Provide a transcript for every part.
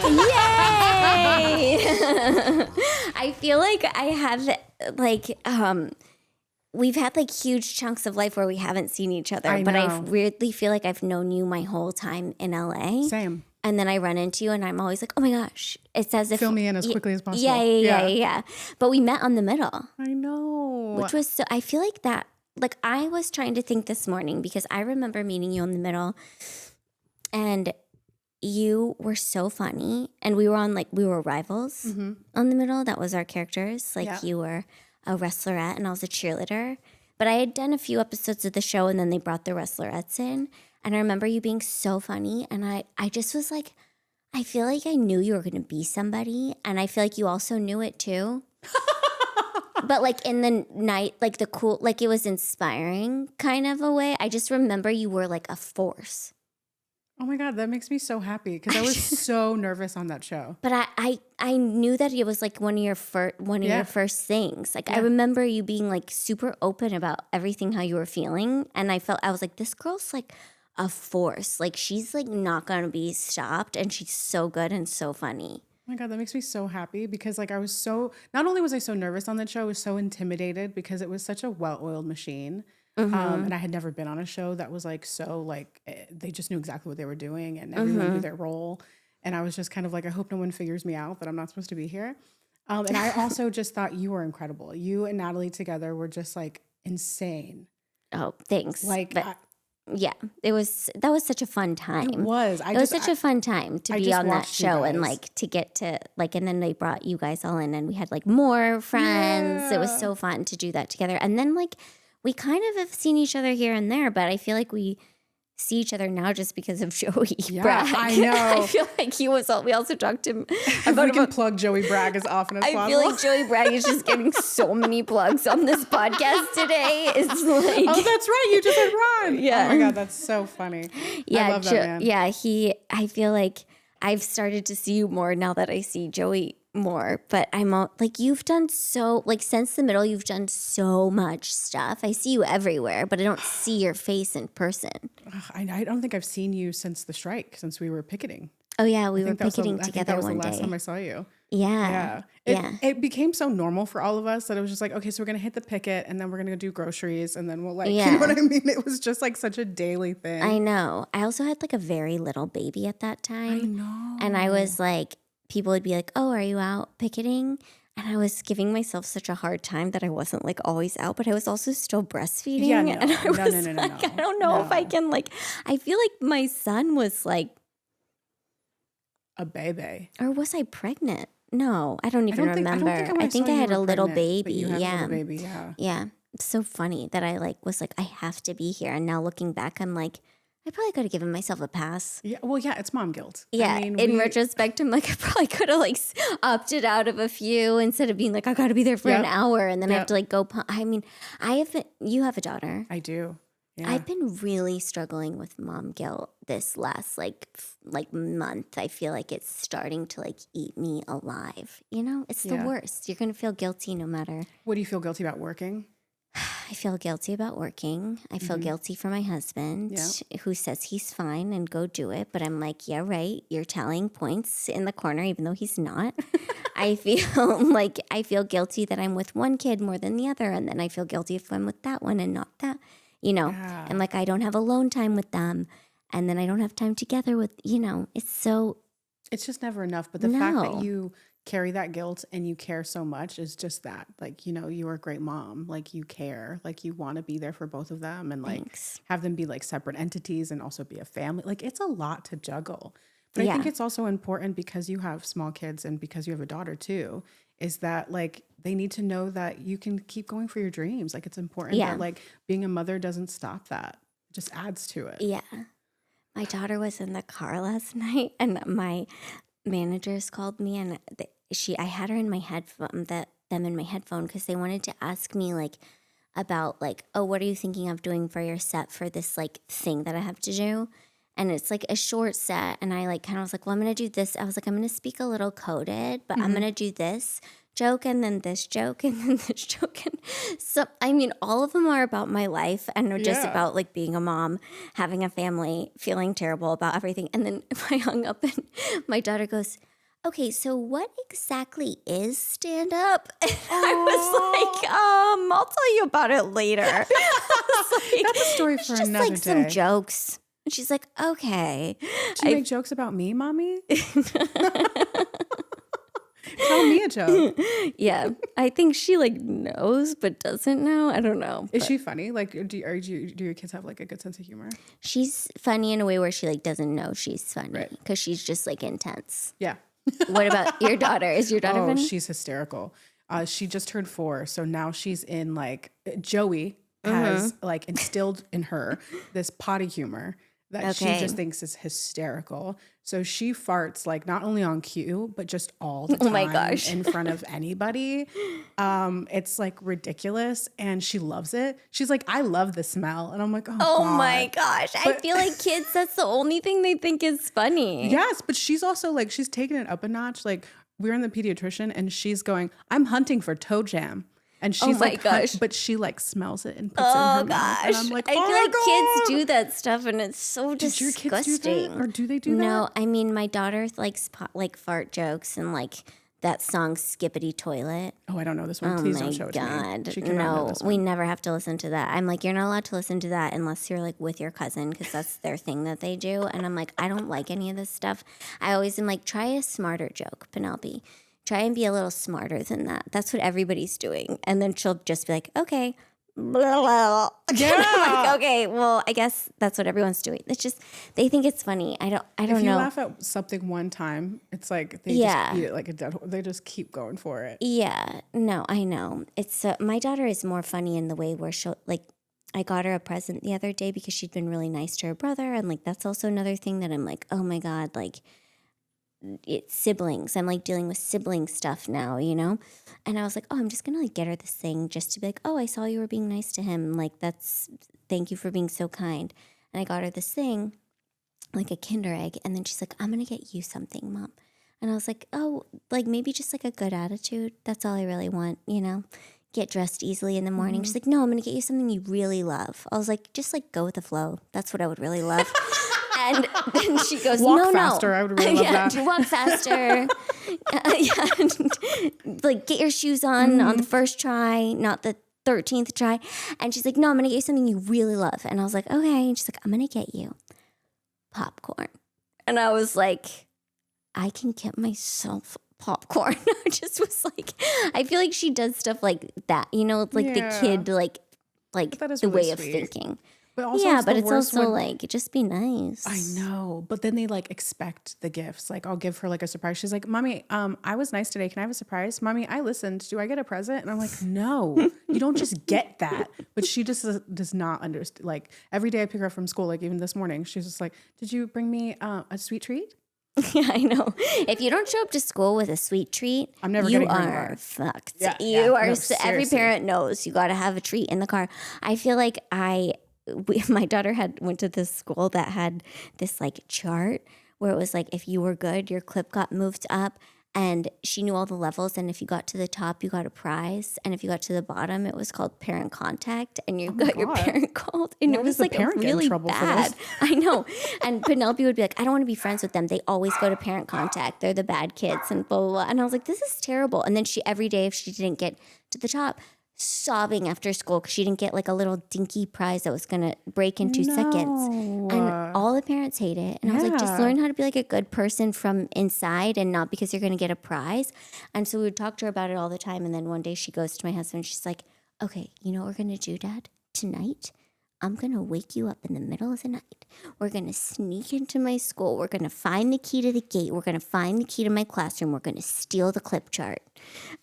Yay! I feel like I have we've had like huge chunks of life where we haven't seen each other, but I weirdly feel like I've known you my whole time in LA. Same. And then I run into you and I'm always like, oh my gosh. It's as if fill me in as quickly as possible. Yeah. But we met on the middle. I know. Which was so, I feel like that, like I was trying to think this morning because I remember meeting you in the middle and you were so funny. And we were rivals on the middle. That was our characters. Like you were a wrestlerette and I was a cheerleader. But I had done a few episodes of the show and then they brought the wrestlerettes in. And I remember you being so funny. And I just was like, I feel like I knew you were going to be somebody. And I feel like you also knew it too. But like in the night, like the cool, like it was inspiring kind of a way. I just remember you were like a force. Oh my God, that makes me so happy because I was so nervous on that show. But I knew that it was like one of your first things. Like I remember you being like super open about everything, how you were feeling. And I was like, this girl's like a force. Like she's like not going to be stopped and she's so good and so funny. Oh my God, that makes me so happy because like I was so, not only was I so nervous on that show, I was so intimidated because it was such a well-oiled machine. And I had never been on a show that was like, so like, they just knew exactly what they were doing and everyone knew their role. And I was just kind of like, I hope no one figures me out that I'm not supposed to be here. And I also just thought you were incredible. You and Natalie together were just like insane. Oh, thanks. Like, that was such a fun time. It was. It was such a fun time to be on that show and like to get to like, and then they brought you guys all in and we had like more friends. Yeah. It was so fun to do that together. And then like, we kind of have seen each other here and there, but I feel like we see each other now just because of Joey Bragg. I know. I feel like we also talked to him about. We can plug Joey Bragg as often as possible. I feel like Joey Bragg is just getting so many plugs on this podcast today. It's like, oh, that's right. You just had Ron. Yeah. Oh my God, that's so funny. Yeah, I love that man. Yeah, I feel like I've started to see you more now that I see Joey more, but I'm like, you've done so, like since the middle, you've done so much stuff. I see you everywhere, but I don't see your face in person. I don't think I've seen you since the strike, since we were picketing. Oh yeah, we were picketing together one day. I think that was the last time I saw you. Yeah. It became so normal for all of us that it was just like, okay, so we're going to hit the picket and then we're going to do groceries and then we'll like, you know what I mean? It was just like such a daily thing. I know. I also had like a very little baby at that time. I know. And I was like, people would be like, oh, are you out picketing? And I was giving myself such a hard time that I wasn't like always out, but I was also still breastfeeding. Yeah, no. And I was like, I don't know if I can like, I feel like my son was like a baby. Or was I pregnant? No, I don't even remember. I think I had a little baby. You had a little baby, yeah. Yeah. It's so funny that I like was like, I have to be here. And now looking back, I'm like, I probably could have given myself a pass. Yeah, well, yeah, it's mom guilt. Yeah, I mean, in retrospect, I'm like, I probably could have like opted out of a few instead of being like, I got to be there for an hour and then I have to like go. I mean, you have a daughter. I do. Yeah. I've been really struggling with mom guilt this last like month. I feel like it's starting to like eat me alive. You know, it's the worst. You're going to feel guilty no matter. What do you feel guilty about working? I feel guilty about working. I feel guilty for my husband who says he's fine and go do it. But I'm like, yeah, right. You're tallying points in the corner, even though he's not. I feel guilty that I'm with one kid more than the other. And then I feel guilty if I'm with that one and not that, you know, and like, I don't have alone time with them. And then I don't have time together with, you know, it's just never enough. But the fact that you carry that guilt and you care so much is just that, like, you know, you're a great mom, like you care, like you want to be there for both of them and like have them be like separate entities and also be a family. Like it's a lot to juggle. But I think it's also important because you have small kids and because you have a daughter too, is that like they need to know that you can keep going for your dreams. Like it's important that like being a mother doesn't stop that. It just adds to it. Yeah. My daughter was in the car last night and my managers called me and I had her in my headphone, them in my headphone because they wanted to ask me like about like, oh, what are you thinking of doing for your set for this like thing that I have to do? And it's like a short set. And I like kind of was like, well, I'm going to do this. I was like, I'm going to speak a little coded, but I'm going to do this joke and then this joke and then this joke. And so, I mean, all of them are about my life and are just about like being a mom, having a family, feeling terrible about everything. And then I hung up and my daughter goes, okay, so what exactly is stand up? And I was like, I'll tell you about it later. Like, that's a story for just another like day. some jokes. And she's like, okay. Do you make jokes about me, mommy? Tell me a joke. Yeah, I think she like knows but doesn't know. I don't know. Is she funny? Like, do your kids have like a good sense of humor? She's funny in a way where she like doesn't know she's funny because she's just like intense. Yeah. What about your daughter? Is your daughter funny? She's hysterical. She just turned 4, so now she's in like Joey has like instilled in her this potty humor that she just thinks is hysterical. So she farts like not only on cue, but just all the time. Oh my gosh. In front of anybody. It's like ridiculous and she loves it. She's like, I love the smell. And I'm like, oh God. My gosh. I feel like kids, that's the only thing they think is funny. Yes, but she's also like, she's taken it up a notch. Like we're in the pediatrician and she's going, I'm hunting for toe jam. And she's like, gosh. But she like smells it and puts it in her mouth. And I'm like, I feel like kids do that stuff and it's so disgusting. Did your kids do that? Or do they do that? No, I mean, my daughter likes like fart jokes and like that song Skippity Toilet. Oh, I don't know this one. Please don't show it to me. She cannot know this one. We never have to listen to that. I'm like, you're not allowed to listen to that unless you're like with your cousin because that's their thing that they do. And I'm like, I don't like any of this stuff. I always am like, try a smarter joke, Penelope. Try and be a little smarter than that. That's what everybody's doing. And then she'll just be like, okay. Blah, blah. Yeah. I'm like, okay, well, I guess that's what everyone's doing. It's just, they think it's funny. I don't know. If you laugh at something one time, it's like they just eat it like a dead. They just keep going for it. Yeah. No, I know. It's my daughter is more funny in the way where she'll like, I got her a present the other day because she'd been really nice to her brother. And like, that's also another thing that I'm like, oh my God, like, it's siblings. I'm like dealing with sibling stuff now, you know? And I was like, oh, I'm just gonna like get her this thing just to be like, oh, I saw you were being nice to him. Like thank you for being so kind. And I got her this thing, like a Kinder Egg. And then she's like, I'm gonna get you something, Mom. And I was like, oh, like maybe just like a good attitude. That's all I really want, you know? Get dressed easily in the morning. She's like, no, I'm gonna get you something you really love. I was like, just like go with the flow. That's what I would really love. And then she goes, walk faster. I would really love that. Yeah, walk faster. Like get your shoes on the first try, not the 13th try. And she's like, no, I'm going to get you something you really love. And I was like, okay. And she's like, I'm going to get you popcorn. And I was like, I can get myself popcorn. I just was like, I feel like she does stuff like that, you know, like the kid, like the really way of sweet. thinking. But also it's also like, just be nice. I know. But then they like expect the gifts. Like I'll give her like a surprise. She's like, Mommy, I was nice today. Can I have a surprise? Mommy, I listened. Do I get a present? And I'm like, no, you don't just get that. But she just does not understand. Like every day I pick her up from school, like even this morning, she's just like, did you bring me a sweet treat? Yeah, I know. If you don't show up to school with a sweet treat, I'm never you getting green are card. fucked. Yeah, you are. No, every parent knows you got to have a treat in the car. I feel like my daughter went to this school that had this like chart where it was like if you were good, your clip got moved up, and she knew all the levels. And if you got to the top, you got a prize, and if you got to the bottom, it was called parent contact, and you got your parent called, and it was like really bad. I know. And Penelope would be like, I don't want to be friends with them. They always go to parent contact. They're the bad kids, and blah blah blah. And I was like, this is terrible. And then she every day, if she didn't get to the top, sobbing after school because she didn't get like a little dinky prize that was going to break in 2 seconds. And all the parents hate it. And I was like, just learn how to be like a good person from inside and not because you're going to get a prize. And so we would talk to her about it all the time. And then one day she goes to my husband. She's like, okay, you know what we're going to do, Dad? Tonight, I'm going to wake you up in the middle of the night. We're going to sneak into my school. We're going to find the key to the gate. We're going to find the key to my classroom. We're going to steal the clip chart.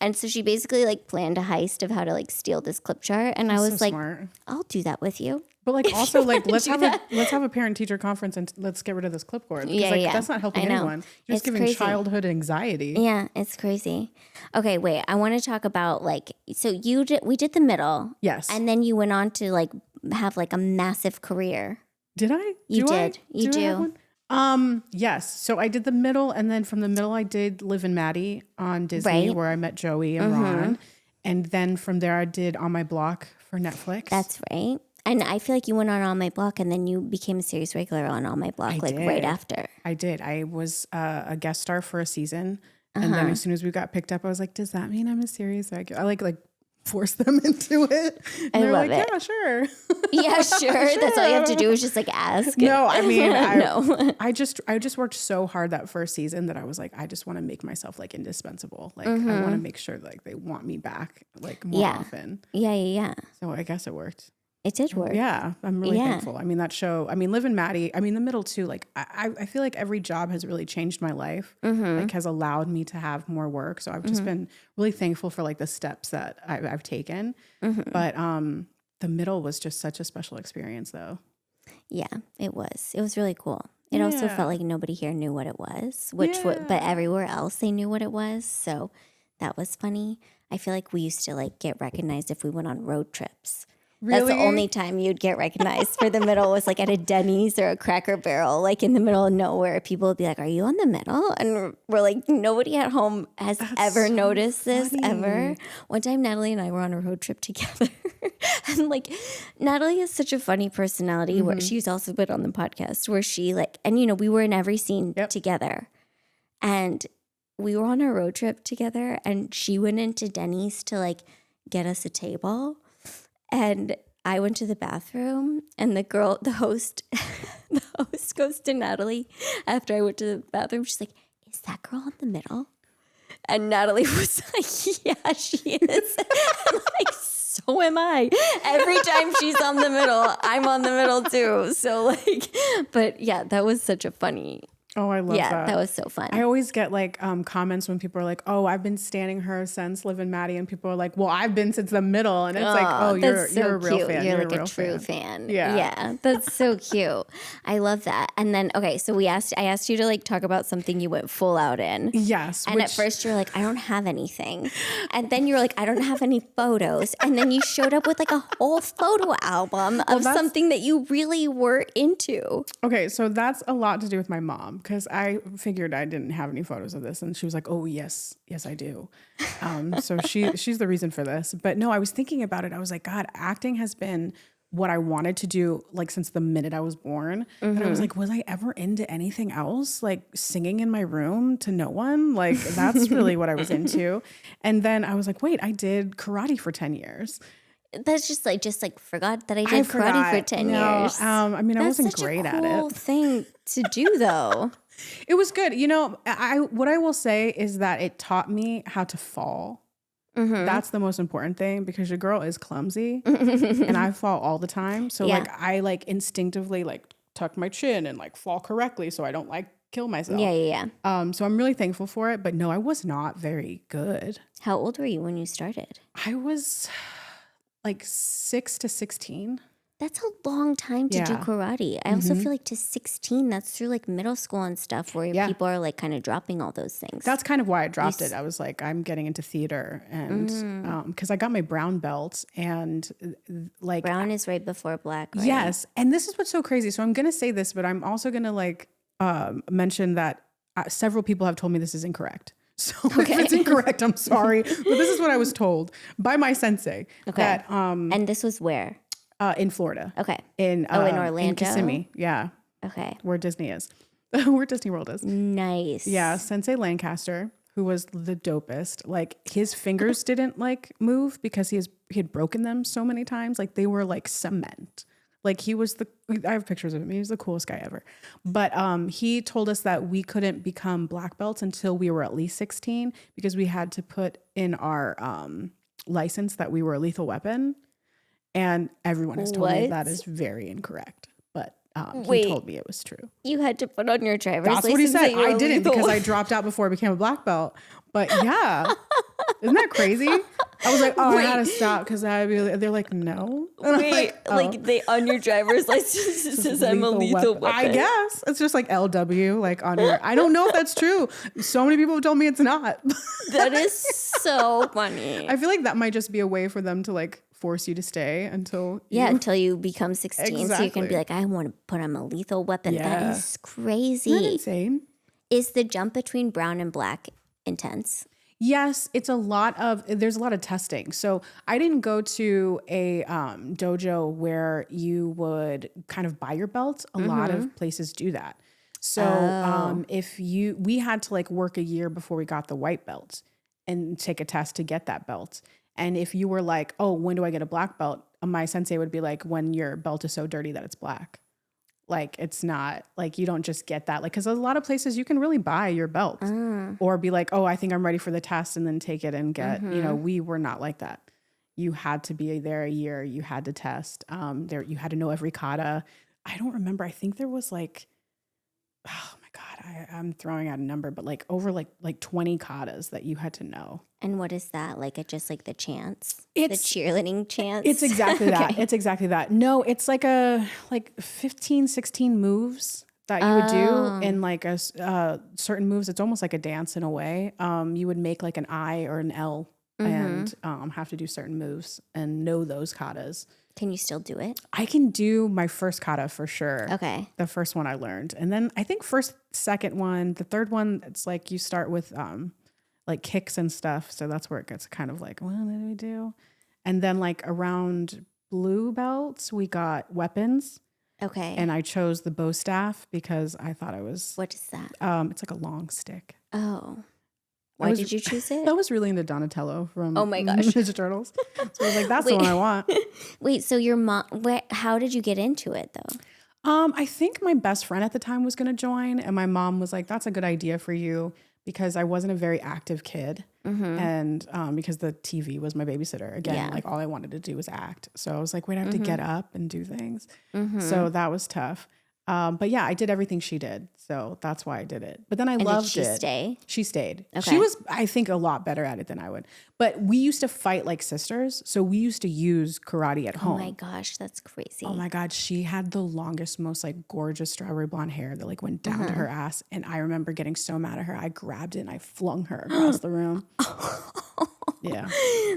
And so she basically like planned a heist of how to like steal this clip chart. And I was like, smart. I'll do that with you. But like also like let's have a parent teacher conference and let's get rid of this clipboard. Yeah, that's not helping anyone. You're just giving crazy. Childhood anxiety. Yeah, it's crazy. Okay, wait. I want to talk about like so we did the middle. Yes. And then you went on to like have like a massive career. Did I? You did. You do. Yes. So I did the middle, and then from the middle I did Liv and Maddie on Disney, Right. where I met Joey and Ron. And then from there I did On My Block for Netflix. That's right. And I feel like you went on My Block, and then you became a series regular on My Block, right after. I did. I was a guest star for a season. And then as soon as we got picked up, I was like, does that mean I'm a series regular? I like force them into it. And I they're love like, it. yeah, sure. Yeah, sure. That's all you have to do is just like ask. No, I mean, No. I just worked so hard that first season that I was like, I just want to make myself like indispensable. Like I want to make sure like they want me back like more often. Yeah. So I guess it worked. It did work. Yeah, I'm really thankful. I mean, that show, I mean, Liv and Maddie, I mean, the middle too, like, I feel like every job has really changed my life, like has allowed me to have more work. So I've just been really thankful for like the steps that I've taken. But the middle was just such a special experience though. Yeah, it was. It was really cool. It also felt like nobody here knew what it was, but everywhere else they knew what it was. So that was funny. I feel like we used to like get recognized if we went on road trips. Really? That's the only time you'd get recognized for the middle was like at a Denny's or a Cracker Barrel, like in the middle of nowhere. People would be like, are you on the middle? And we're like, nobody at home has ever noticed this ever. One time Natalie and I were on a road trip together. And like Natalie has such a funny personality where she's also been on the podcast where she like, and you know, we were in every scene together. And we were on a road trip together and she went into Denny's to like get us a table. And I went to the bathroom and the host goes to Natalie after I went to the bathroom. She's like, is that girl in the middle? And Natalie was like, yeah, she is. I'm like, so am I. Every time she's on the middle, I'm on the middle too. So like, but yeah, that was such a funny. Oh, I love that. Yeah, that was so fun. I always get like comments when people are like, "Oh, I've been standing her since Liv and Maddie," and people are like, "Well, I've been since the middle," and it's like, "Oh, you're a real fan. You're like a true fan." Yeah, that's so cute. I love that. And then okay, so I asked you to like talk about something you went full out in. Yes. And at first you're like, I don't have anything, and then you're like, I don't have any photos, and then you showed up with like a whole photo album of something that you really were into. Okay, so that's a lot to do with my mom. Because I figured I didn't have any photos of this. And she was like, oh, yes, I do. So she's the reason for this. But no, I was thinking about it. I was like, God, acting has been what I wanted to do like since the minute I was born. And I was like, was I ever into anything else? Like singing in my room to no one? Like that's really what I was into. And then I was like, wait, I did karate for 10 years. That's just like forgot that I did karate for 10 years. I mean, I wasn't great at it. That's such a cool thing to do though. It was good. You know, what I will say is that it taught me how to fall. That's the most important thing because your girl is clumsy and I fall all the time. So like I like instinctively like tuck my chin and like fall correctly so I don't like kill myself. Yeah. So I'm really thankful for it. But no, I was not very good. How old were you when you started? I was like 6 to 16. That's a long time to do karate. I also feel like to 16, that's through like middle school and stuff where people are like kind of dropping all those things. That's kind of why I dropped it. I was like, I'm getting into theater and because I got my brown belt and like. Brown is right before black, right? Yes. And this is what's so crazy. So I'm going to say this, but I'm also going to like mention that several people have told me this is incorrect. So if it's incorrect, I'm sorry. But this is what I was told by my sensei. Okay. That, and this was where? In Florida. Okay. In Orlando? In Kissimmee. Yeah. Okay. Where Disney is. Where Disney World is. Nice. Yeah. Sensei Lancaster, who was the dopest. Like his fingers didn't like move because he had broken them so many times. Like they were like cement. Like I have pictures of him. He was the coolest guy ever. But he told us that we couldn't become black belts until we were at least 16 because we had to put in our license that we were a lethal weapon. And everyone has told me that is very incorrect. But he told me it was true. You had to put on your driver's license. That's what he said. I didn't because I dropped out before I became a black belt. But yeah, isn't that crazy? I was like, I had to stop because they're like, no. And they on your driver's license it says I'm a lethal weapon. I guess it's just like LW, like on your. I don't know if that's true. So many people have told me it's not. That is so funny. I feel like that might just be a way for them to like force you to stay until until you become 16. Exactly. So you can be like, I want to put on a lethal weapon. Yeah. That is crazy. Isn't that insane? Is the jump between brown and black intense? Yes, there's a lot of testing. So I didn't go to a dojo where you would kind of buy your belt. A lot of places do that. So we had to like work a year before we got the white belt and take a test to get that belt. And if you were like, oh, when do I get a black belt? My sensei would be like, when your belt is so dirty that it's black. Like, it's not like you don't just get that. Like, because a lot of places you can really buy your belt or be like, oh, I think I'm ready for the test and then take it and get, we were not like that. You had to be there a year. You had to test. You had to know every kata. I don't remember. I think there was like, oh my God, I'm throwing out a number, but like over like 20 katas that you had to know. And what is that? Like it just like the chants? The cheerleading chants? It's exactly that. Okay. It's exactly that. No, it's like 15, 16 moves that you would do in like a certain moves. It's almost like a dance in a way. You would make like an I or an L and have to do certain moves and know those katas. Can you still do it? I can do my first kata for sure. Okay. The first one I learned. And then I think second one, the third one, it's like you start with like kicks and stuff. So that's where it gets kind of like, what did we do? And then like around blue belts, we got weapons. Okay. And I chose the bow staff because I thought it was. What is that? It's like a long stick. Oh. Why did you choose it? I was really into Donatello from oh my gosh. Ninja Turtles. So I was like, that's the one I want. Wait, so your mom, how did you get into it though? I think my best friend at the time was going to join and my mom was like, that's a good idea for you because I wasn't a very active kid. And because the TV was my babysitter. Again, like all I wanted to do was act. So I was like, wait, I have to get up and do things. So that was tough. But yeah, I did everything she did. So that's why I did it. But then I loved it. Did she stay? She stayed. Okay. She was, I think, a lot better at it than I would. But we used to fight like sisters. So we used to use karate at home. Oh my gosh, that's crazy. Oh my God. She had the longest, most like gorgeous strawberry blonde hair that like went down to her ass. And I remember getting so mad at her. I grabbed it and I flung her across the room. Yeah.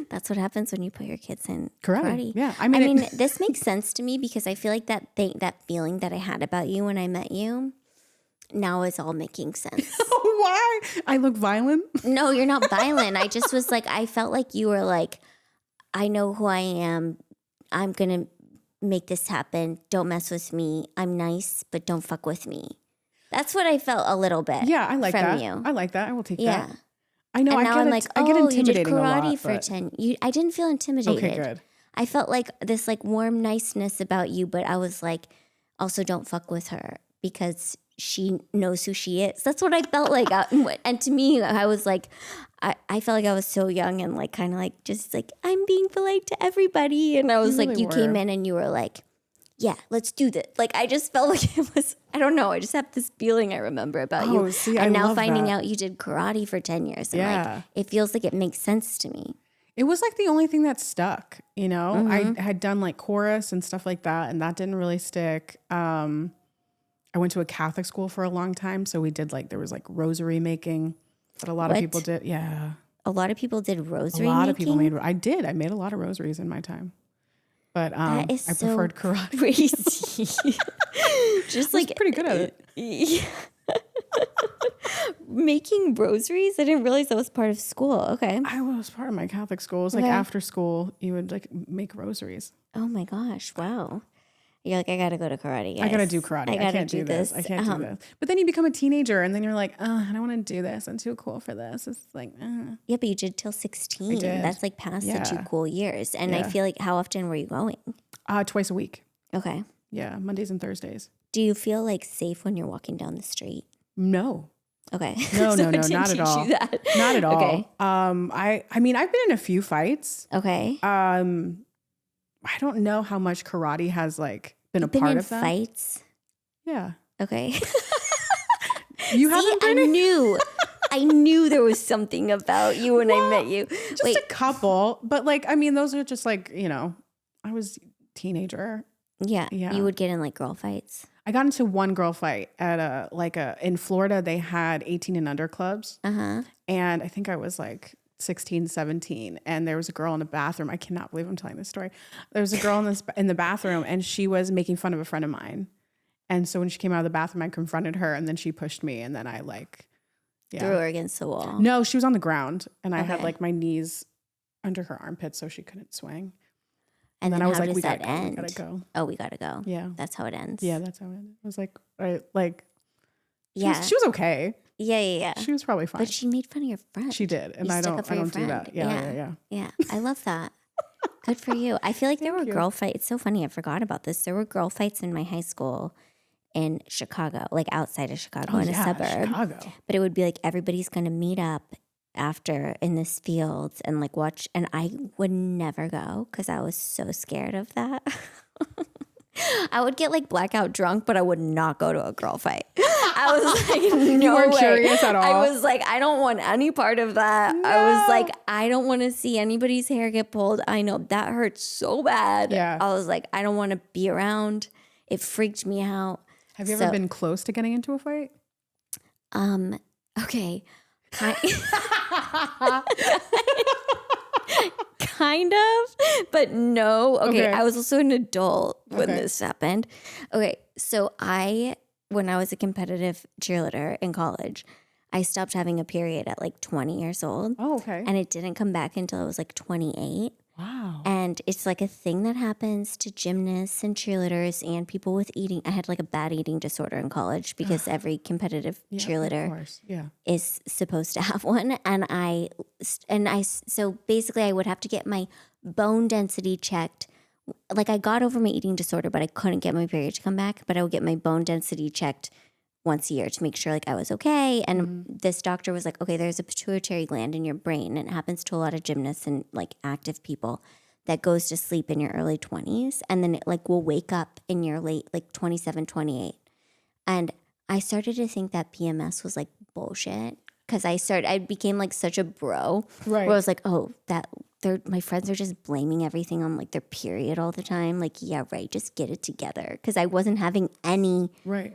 That's what happens when you put your kids in Karate. karate. Yeah. I mean, this makes sense to me because I feel like that feeling that I had about you when I met you now is all making sense. Why? I look violent? No, you're not violent. I just was like, I felt like you were like, I know who I am. I'm going to make this happen. Don't mess with me. I'm nice, but don't fuck with me. That's what I felt a little bit. Yeah, I like from that. you. I like that. I will take Yeah. that. I know. And now I'm like, I get oh, you did intimidating karate a lot, for 10. I didn't feel intimidated. Okay, good. I felt like this like warm niceness about you, but I was like, also don't fuck with her because she knows who she is. That's what I felt like. And to me, I was like, I felt like I was so young and like kind of like just like, I'm being polite to everybody. And I was like, you came in and you were like, yeah, let's do this. Like, I just felt like it was, I don't know. I just have this feeling I remember about you. See, and I now love finding that. out you did karate for 10 years. And like, it feels like it makes sense to me. It was like the only thing that stuck, you know? I had done like chorus and stuff like that, and that didn't really stick. I went to a Catholic school for a long time. So we did like, there was like rosary making that a lot of people did. Yeah. A lot of people did rosary A lot making? of people made, I made a lot of rosaries in my time. But I preferred karate. Crazy. Just like pretty good at it. Yeah. Making rosaries? I didn't realize that was part of school. Okay. I was part of my Catholic school. It was like after school, you would like make rosaries. Oh my gosh. Wow. You're like, I got to go to karate, guys. I got to do karate. I can't do this. I can't do this. But then you become a teenager and then you're like, I don't want to do this. I'm too cool for this. It's like, Yeah, but you did till 16. I did. That's like past the 2 cool years. And I feel like, how often were you going? Twice a week. Okay. Yeah, Mondays and Thursdays. Do you feel like safe when you're walking down the street? No. Okay. No, So no, I didn't not at teach all. you that. Not at all. Okay. I mean, I've been in a few fights. Okay. I don't know how much karate has like been a part of that. Fights? Yeah. Okay. You haven't been I knew there was something about you when I met you. Just a couple, but like, I mean, those are just like, you know, I was a teenager. Yeah. Yeah. You would get in like girl fights. I got into one girl fight at in Florida, they had 18 and under clubs. Uh-huh. And I think I was like 16, 17, and there was a girl in the bathroom. I cannot believe I'm telling this story. There was a girl in the bathroom, and she was making fun of a friend of mine. And so when she came out of the bathroom, I confronted her, and then she pushed me, and then I threw her against the wall. No, she was on the ground, and I had like my knees under her armpits so she couldn't swing. And then I was how like, does that end? We gotta go. Oh, we gotta go. Yeah. That's how it ends. Yeah, that's how it ended. I was like, she was okay. Yeah. She was probably fine. But she made fun of your friend. She did. And I don't do that. Yeah. Yeah. I love that. Good for you. I feel like there were girl fights. It's so funny. I forgot about this. There were girl fights in my high school in Chicago, like outside of Chicago in a suburb. Chicago. But it would be like everybody's going to meet up after in this fields and like watch. And I would never go because I was so scared of that. I would get like blackout drunk, but I would not go to a girl fight. I was like, no you weren't way. Curious at all. I was like, I don't want any part of that. No. I was like, I don't want to see anybody's hair get pulled. I know that hurts so bad. Yeah. I was like, I don't want to be around. It freaked me out. Have you ever been close to getting into a fight? Okay. Kind of, but no. Okay. I was also an adult when this happened. Okay. So when I was a competitive cheerleader in college, I stopped having a period at like 20 years old. Oh, okay. And it didn't come back until I was like 28. Wow. And it's like a thing that happens to gymnasts and cheerleaders and people with eating. I had like a bad eating disorder in college because every competitive cheerleader is supposed to have one. So basically I would have to get my bone density checked. Like I got over my eating disorder, but I couldn't get my period to come back. But I would get my bone density checked once a year to make sure like I was okay. And this doctor was like, okay, there's a pituitary gland in your brain, and it happens to a lot of gymnasts and like active people that goes to sleep in your early 20s, and then it like will wake up in your late like 27, 28. And I started to think that PMS was like bullshit because I became like such a bro, right? Where I was like, oh, my friends are just blaming everything on like their period all the time. Like, yeah, right, just get it together, because I wasn't having any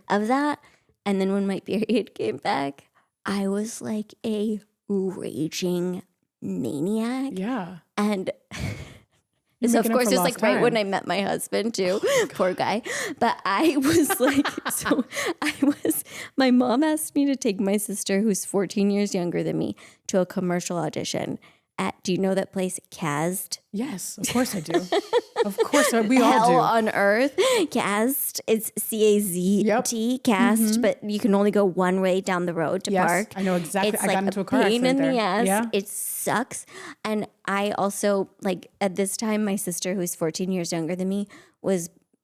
of that. And then when my period came back, I was like a raging maniac. Yeah. And so of course it was like time. Right when I met my husband too. Oh, poor guy. But I was like, my mom asked me to take my sister, who's 14 years younger than me, to a commercial audition do you know that place, Cast? Yes, of course I do. Of course, we all Hell do. on Earth, Cast. It's CAZT, Cast, but you can only go one way down the road to park. I know exactly. It's I like got into a car accident pain in there. the ass. Yeah. It sucks. And I also, like, at this time, my sister, who's 14 years younger than me,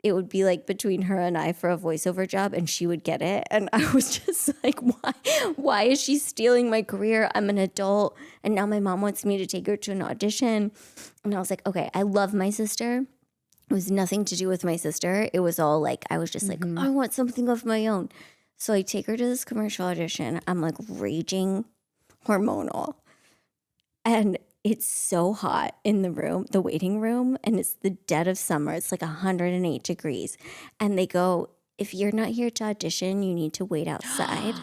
it would be like between her and I for a voiceover job, and she would get it. And I was just like, why is she stealing my career? I'm an adult. And now my mom wants me to take her to an audition. And I was like, okay, I love my sister. It was nothing to do with my sister. It was all like, I was just like, I want something of my own. So I take her to this commercial audition. I'm like raging hormonal. And it's so hot in the room, the waiting room, and it's the dead of summer. It's like 108 degrees. And they go, if you're not here to audition, you need to wait outside.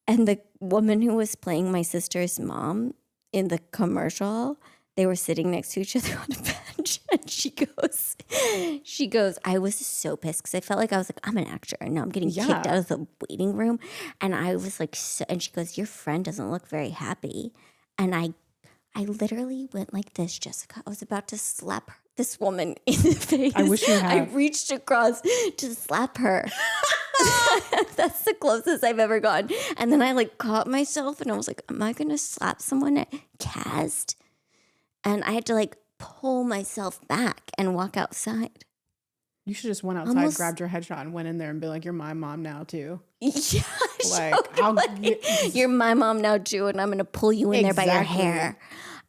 And the woman who was playing my sister's mom in the commercial, they were sitting next to each other on a bench. And she goes, I was so pissed because I felt like I'm an actor. And now I'm getting kicked out of the waiting room. And I was like, and she goes, your friend doesn't look very happy. And I literally went like this, Jessica. I was about to slap this woman in the face. I wish you had. I reached across to slap her. That's the closest I've ever gone. And then I like caught myself and I was like, am I going to slap someone at Cast? And I had to like pull myself back and walk outside. You should just went outside, grabbed your headshot, and went in there and be like, "You're my mom now too." Yeah, you're my mom now too, and I'm gonna pull you in there by your hair.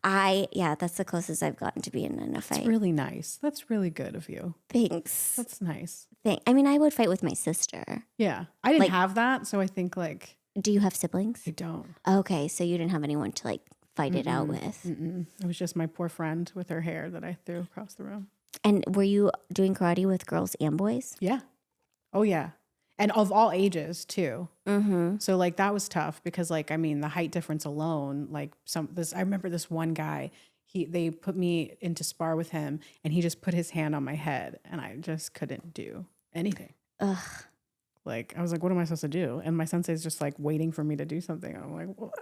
That's the closest I've gotten to being in a fight. That's really nice. That's really good of you. Thanks. That's nice. I mean, I would fight with my sister. Yeah, I didn't have that, so I think like. Do you have siblings? I don't. Okay, so you didn't have anyone to like fight it out with. It was just my poor friend with her hair that I threw across the room. And were you doing karate with girls and boys? Yeah. Oh, yeah. And of all ages too. Mm-hmm. So like that was tough because like, I mean, the height difference alone, like I remember this one guy, they put me into spar with him and he just put his hand on my head and I just couldn't do anything. Ugh. Like, I was like, what am I supposed to do? And my sensei's just like waiting for me to do something. And I'm like, well,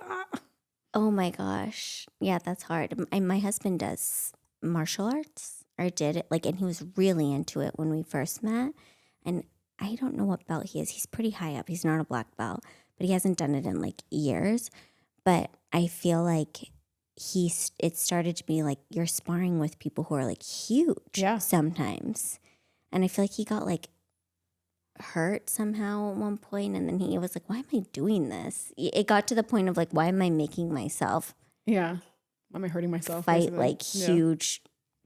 Oh my gosh. Yeah, that's hard. My husband does martial arts, or did it, like, and he was really into it when we first met. And I don't know what belt he is. He's pretty high up. He's not a black belt, but he hasn't done it in like years. But I feel like it started to be like you're sparring with people who are like huge sometimes. And I feel like he got like hurt somehow at one point, and then he was like, why am I doing this? It got to the point of like, why am I making myself why am I hurting myself fight like huge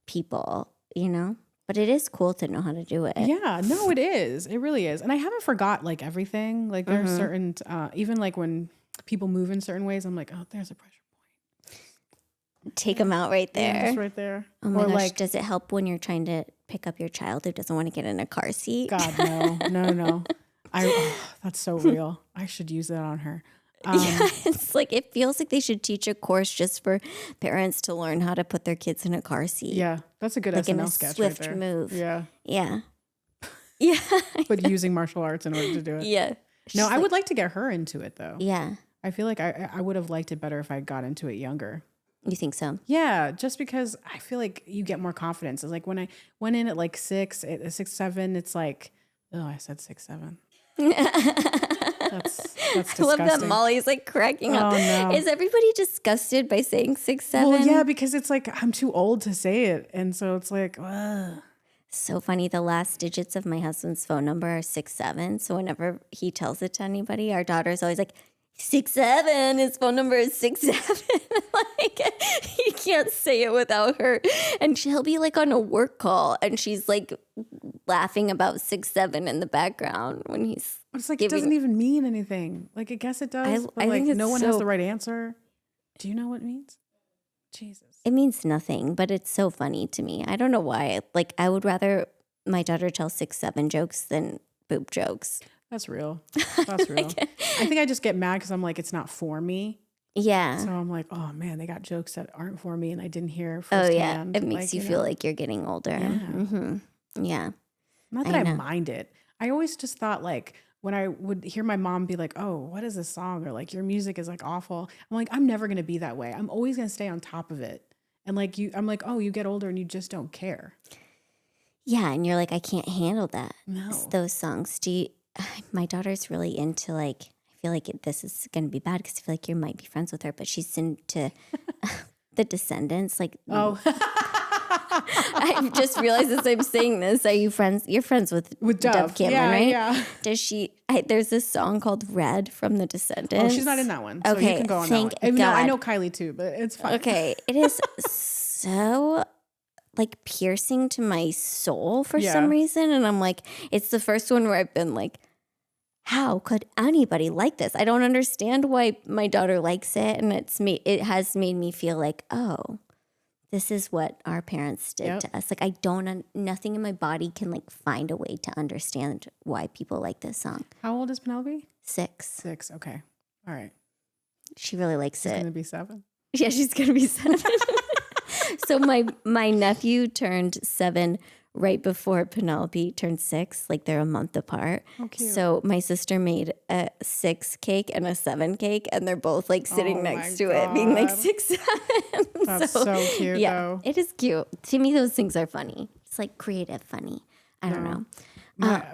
people, you know? But it is cool to know how to do it. Yeah, no, it is. It really is. And I haven't forgot like everything. Like there are certain even like when people move in certain ways, I'm like, oh, there's a pressure point. Take them out right there. Yeah, just right there. Oh my gosh, like, does it help when you're trying to pick up your child who doesn't want to get in a car seat? God, no. That's so real. I should use that on her. Yeah, it's like it feels like they should teach a course just for parents to learn how to put their kids in a car seat. Yeah, that's a good like SNL in a sketch swift right there. move. Yeah. Yeah. Yeah. But using martial arts in order to do it. Yeah. No, I would like to get her into it though. Yeah. I feel like I would have liked it better if I got into it younger. You think so? Yeah, just because I feel like you get more confidence. It's like when I went in at like 6, 7, it's like, oh, I said 6, 7. That's disgusting. I love that Molly's like cracking up. Oh, no. Is everybody disgusted by saying 6, 7? Well, yeah, because it's like I'm too old to say it. And so it's like, ugh. So funny. The last digits of my husband's phone number are 6, 7. So whenever he tells it to anybody, our daughter's always like, 6, 7. His phone number is 6, 7. Like he can't say it without her. And he'll be like on a work call and she's like laughing about 6, 7 in the background when he's It's like it doesn't even mean anything. Like I guess it does, but I like think no one has the right answer. Do you know what it means? Jesus. It means nothing, but it's so funny to me. I don't know why. Like I would rather my daughter tell 6, 7 jokes than boob jokes. That's real. That's real. I think I just get mad because I'm like, it's not for me. Yeah. So I'm like, oh man, they got jokes that aren't for me and I didn't hear Oh firsthand. yeah. It makes you feel like you're getting older. Yeah. Mm-hmm. Yeah. Not that I mind it. I always just thought like when I would hear my mom be like, oh, what is this song? Or like, your music is like awful. I'm like, I'm never going to be that way. I'm always going to stay on top of it. And like I'm like, oh, you get older and you just don't care. Yeah. And you're like, I can't handle that. No. Those songs. My daughter's really into like, I feel like this is going to be bad because I feel like you might be friends with her, but she's into the Descendants. Like, oh, I just realized as I'm saying this, are you friends? You're friends with Dove Cameron, right? Yeah. Does she? There's this song called "Red" from the Descendants. Oh, she's not in that one. So okay, you can go on thank that one. God. No, I know Kylie too, but it's fine. Okay, it is so like piercing to my soul for some reason, and I'm like, it's the first one where I've been like, how could anybody like this? I don't understand why my daughter likes it, and it has made me feel like, oh, this is what our parents did to us. Like nothing in my body can like find a way to understand why people like this song. How old is Penelope? 6. 6. Okay. All right. She really likes She's it. going to be 7. Yeah, she's gonna be 7. So my nephew turned 7 right before Penelope turned 6. Like they're a month apart. Oh, cute. So my sister made a 6 cake and a 7 cake, and they're both like sitting next to it, being like 6, 7. That's so cute, though. It is cute. To me, those things are funny. It's like creative funny. I don't know.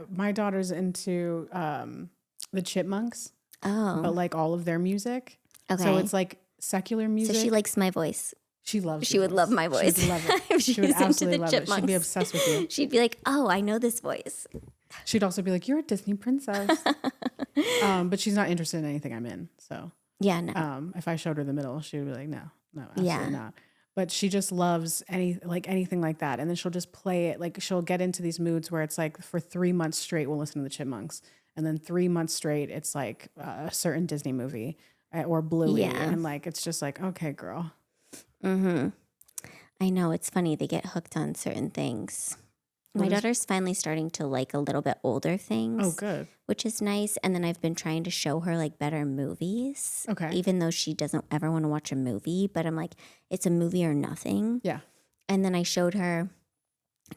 My daughter's into the Chipmunks, but like all of their music. Okay. So it's like secular music. So she likes my voice. She loves. She would love my voice. She would love it. If She would she's into absolutely the love it. She'd be Chipmunks. obsessed with you. She'd be like, "Oh, I know this voice." She'd also be like, "You're a Disney princess," but she's not interested in anything I'm in. So Yeah, no. if I showed her the middle, she would be like, "No, absolutely not." But she just loves anything like that, and then she'll just play it. Like she'll get into these moods where it's like for 3 months straight, we'll listen to the Chipmunks, and then 3 months straight, it's like a certain Disney movie or Bluey, and like it's just like, okay, girl. Mm-hmm. I know, it's funny. They get hooked on certain things. My daughter's finally starting to like a little bit older things. Oh, good. Which is nice. And then I've been trying to show her like better movies. Okay. Even though she doesn't ever want to watch a movie. But I'm like, it's a movie or nothing. Yeah. And then I showed her,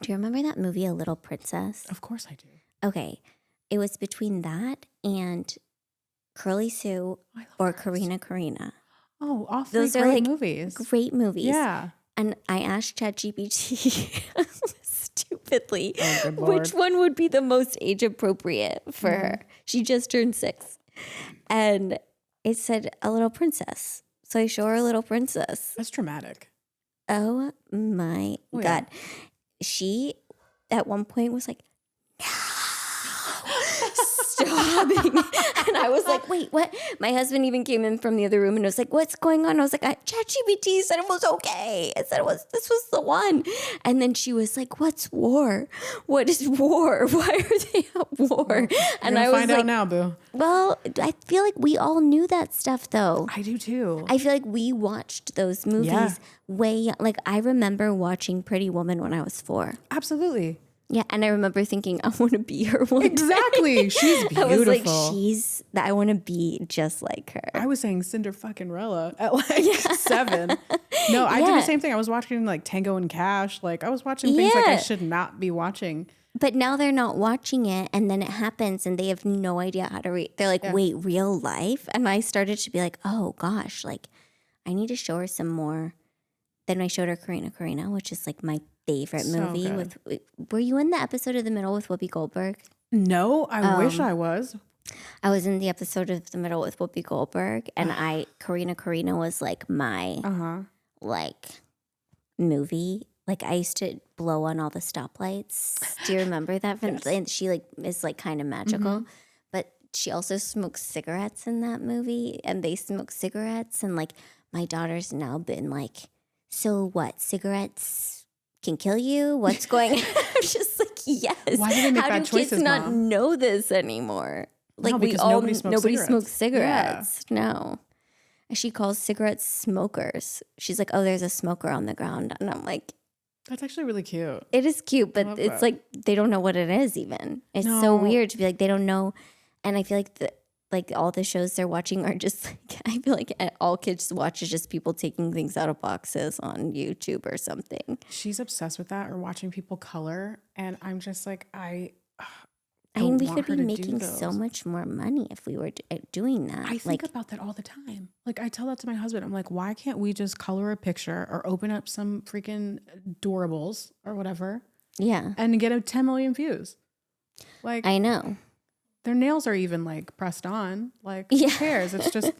do you remember that movie, A Little Princess? Of course I do. Okay. It was between that and Curly Sue or Karina. Oh, all three Those are great like movies. Great movies. Yeah. And I asked ChatGPT stupidly Oh, good Lord. which one would be the most age appropriate for her. She just turned 6. And it said A Little Princess. So I show her A Little Princess. That's traumatic. Oh my God. Yeah. She at one point was like, sobbing. And I was like, wait, what? My husband even came in from the other room and was like, what's going on? I was like, ChatGPT said it was okay. I said this was the one. And then she was like, what's war? What is war? Why are they at war? And I was find like, out now, boo. well, I feel like we all knew that stuff though. I do too. I feel like we watched those movies like I remember watching Pretty Woman when I was 4. Absolutely. Yeah, and I remember thinking, I want to be her one day. Exactly. She's beautiful. I was like, I want to be just like her. I was saying Cinderfucking-rella at like 7. No, I did the same thing. I was watching like Tango and Cash. Like I was watching things like I should not be watching. But now they're not watching it, and then it happens, and they have no idea how to read. They're like, wait, real life? And I started to be like, oh gosh, like I need to show her some more. Then I showed her Karina, which is like my favorite movie. Were you in the episode of The Middle with Whoopi Goldberg? No, I wish I was. I was in the episode of The Middle with Whoopi Goldberg, and Karina was like my like movie. Like I used to blow on all the stoplights. Do you remember that? Yes. And she like is like kind of magical, but she also smokes cigarettes in that movie, and they smoke cigarettes, and like my daughter's now been like, so what? Cigarettes can kill you? What's going on? I'm just like, yes. Why do they make How bad do kids choices, not Mom? know this anymore? Like No, we because all nobody smokes smokes cigarettes. No. She calls cigarettes smokers. She's like, oh, there's a smoker on the ground. And I'm like, That's actually really cute. it is cute, but it's like they don't know what it is even. It's so weird to be like, they don't know. And I feel like all the shows they're watching are just like, I feel like all kids watch is just people taking things out of boxes on YouTube or something. She's obsessed with that, or watching people color. And I'm just like, I mean, we want could her be to making do so those. much more money if we were doing that. I think about that all the time. Like I tell that to my husband. I'm like, why can't we just color a picture or open up some freaking Adorables or whatever yeah, and get 10 million views? Like I know. their nails are even like pressed on. Like who cares? It's just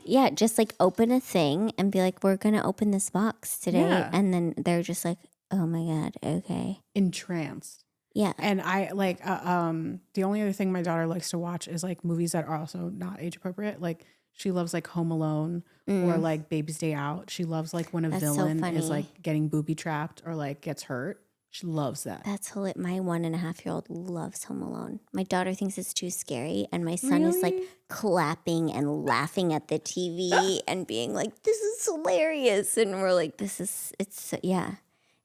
Yeah, just like open a thing and be like, we're gonna open this box today, and then they're just like, oh my God, okay, entranced. yeah. And I like the only other thing my daughter likes to watch is like movies that are also not age appropriate. Like she loves like Home Alone or like Baby's Day Out. She loves like when a villain is like getting booby trapped or like gets hurt. She loves that. That's hilarious. My 1.5-year-old loves Home Alone. My daughter thinks it's too scary, and my son is like clapping and laughing at the TV and being like, "This is hilarious!" And we're like, it's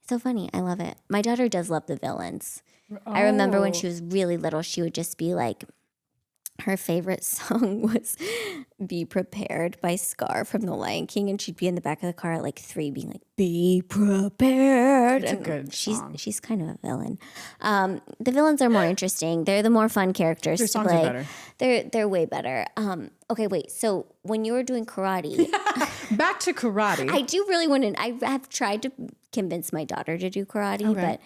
so funny. I love it. My daughter does love the villains. I remember when she was really little, she would just be like, her favorite song was Be Prepared by Scar from The Lion King. And she'd be in the back of the car at like 3 being like, be prepared. It's and a good song. She's kind of a villain. The villains are more interesting. They're the more fun characters Their to songs play. are better. They're way better. Okay, wait. So when you were doing karate, Back to karate. I do really want to. I have tried to convince my daughter to do karate, but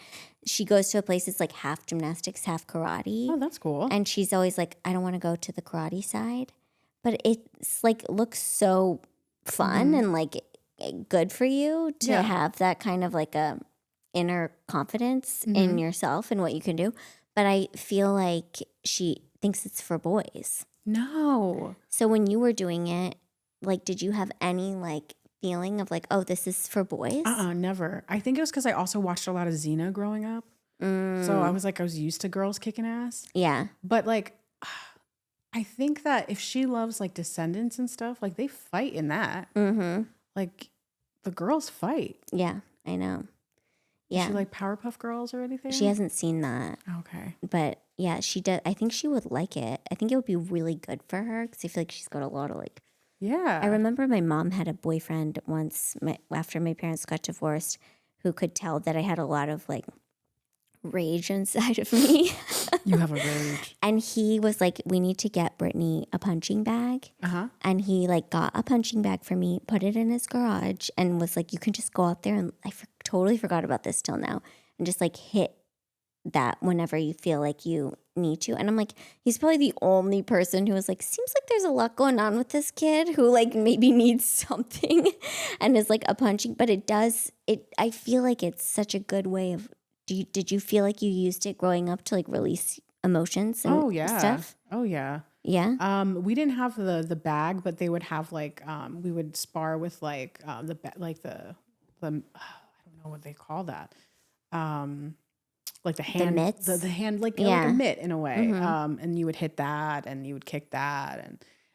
she goes to a place that's like half gymnastics, half karate. Oh, that's cool. And she's always like, I don't want to go to the karate side. But it's like looks so fun and like good for you to have that kind of like a inner confidence in yourself and what you can do. But I feel like she thinks it's for boys. No. So when you were doing it, like, did you have any like feeling of like, oh, this is for boys? Never. I think it was because I also watched a lot of Xena growing up. So I was used to girls kicking ass. Yeah. But like, I think that if she loves like Descendants and stuff, like they fight in that. Like the girls fight. Yeah, I know. Does Yeah. she like Powerpuff Girls or anything? She hasn't seen that. Okay. But yeah, she does. I think she would like it. I think it would be really good for her because I feel like she's got a lot of like. Yeah. I remember my mom had a boyfriend once after my parents got divorced who could tell that I had a lot of like rage inside of me. You have a rage. And he was like, we need to get Brittany a punching bag. Uh-huh. And he like got a punching bag for me, put it in his garage, and was like, you can just go out there. And I totally forgot about this till now. And just like hit that whenever you feel like you need to. And I'm like, he's probably the only person who was like, seems like there's a lot going on with this kid who like maybe needs something and is like a punching. But I feel like it's such a good way of, did you feel like you used it growing up to like release emotions and stuff? Oh yeah. Yeah. We didn't have the bag, but they would have like we would spar with like the I don't know what they call that. Like the hand, mitts? the hand, like a mitt in a way. And you would hit that, and you would kick that,